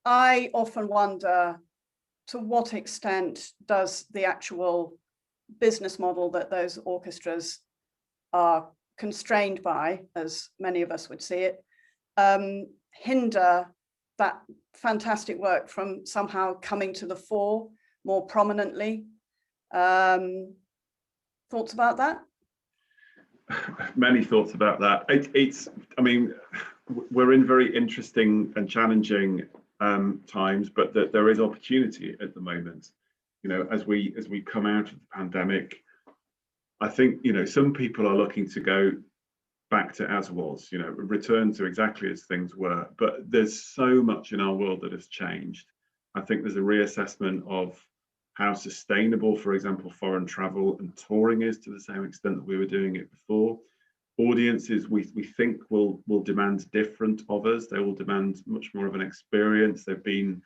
I often wonder, to what extent does the actual business model that those orchestras are constrained by, as many of us would see it, hinder that fantastic work from somehow coming to the fore more prominently? Thoughts about that? Many thoughts about that. I mean, we're in very interesting and challenging times, but there is opportunity at the moment. You know, as we come out of the pandemic, I think, you know, some people are looking to go back to as was, you know, return to exactly as things were. But there's so much in our world that has changed. I think there's a reassessment of how sustainable, for example, foreign travel and touring is to the same extent that we were doing it before. Audiences, we think will demand different of us. They will demand much more of an experience. They've been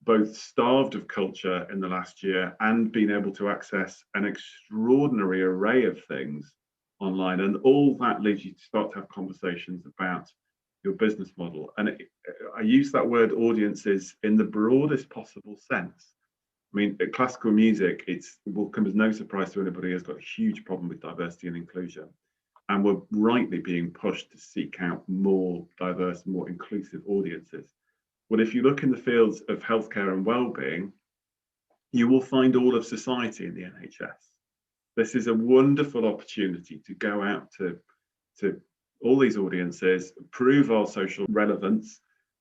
both starved of culture in the last year and been able to access an extraordinary array of things online. And all that leads you to start to have conversations about your business model. And I use that word audiences in the broadest possible sense. I mean, classical music, it will come as no surprise to anybody who's got a huge problem with diversity and inclusion. And we're rightly being pushed to seek out more diverse, more inclusive audiences. But if you look in the fields of healthcare and well-being, you will find all of society in the NHS. This is a wonderful opportunity to go out to all these audiences, prove our social relevance,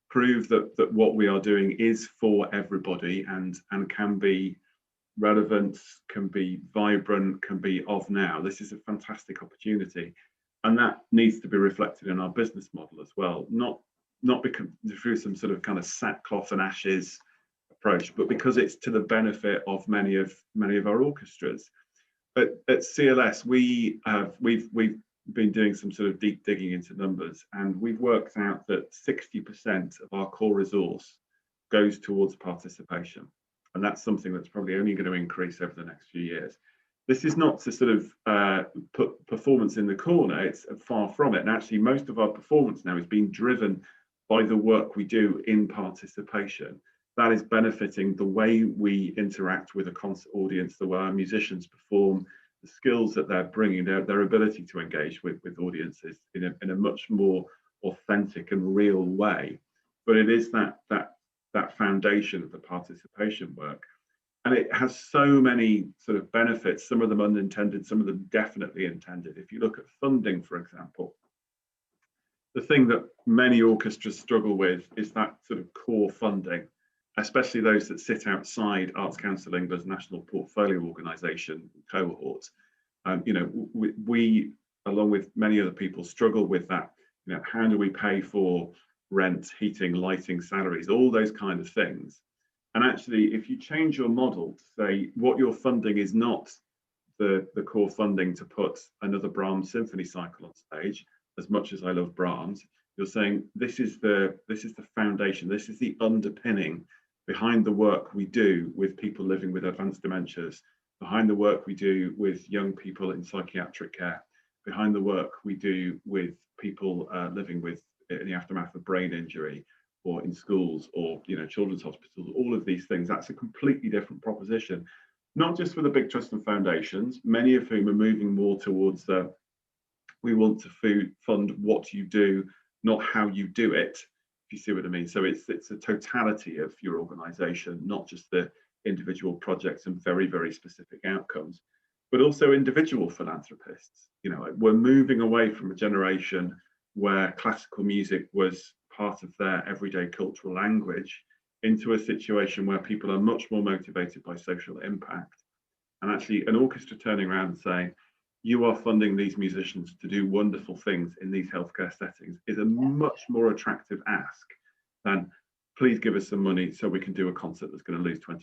prove that what we are doing is for everybody and can be relevant, can be vibrant, can be of now. This is a fantastic opportunity, and that needs to be reflected in our business model as well. Not because through some sort of kind of sackcloth and ashes approach, but because it's to the benefit of many of our orchestras. But at CLS, we've been doing some sort of deep digging into numbers, and we've worked out that 60% of our core resource goes towards participation. And that's something that's probably only going to increase over the next few years. This is not to sort of put performance in the corner, it's far from it. And actually, most of our performance now is being driven by the work we do in participation. That is benefiting the way we interact with a concert audience, the way our musicians perform, the skills that they're bringing, their ability to engage with audiences in a much more authentic and real way. But it is that foundation of the participation work. And it has so many sort of benefits, some of them unintended, some of them definitely intended. If you look at funding, for example, the thing that many orchestras struggle with is that sort of core funding, especially those that sit outside Arts Council England's national portfolio organisation cohort. You know, we, along with many other people, struggle with that. You know, how do we pay for rent, heating, lighting, salaries, all those kind of things? And actually, if you change your model to say what you're funding is not the core funding to put another Brahms symphony cycle on stage, as much as I love Brahms, you're saying this is the foundation, this is the underpinning behind the work we do with people living with advanced dementias, behind the work we do with young people in psychiatric care, behind the work we do with people living with in the aftermath of brain injury, or in schools, or children's hospitals. All of these things, that's a completely different proposition, not just for the big trusts and foundations, many of whom are moving more towards the we want to fund what you do, not how you do it, if you see what I mean. So it's a totality of your organization, not just the individual projects and very, very specific outcomes, but also individual philanthropists. We're moving away from a generation where classical music was part of their everyday cultural language into a situation where people are much more motivated by social impact. And actually an orchestra turning around and saying, you are funding these musicians to do wonderful things in these healthcare settings is a much more attractive ask than please give us some money so we can do a concert that's going to lose £20,000.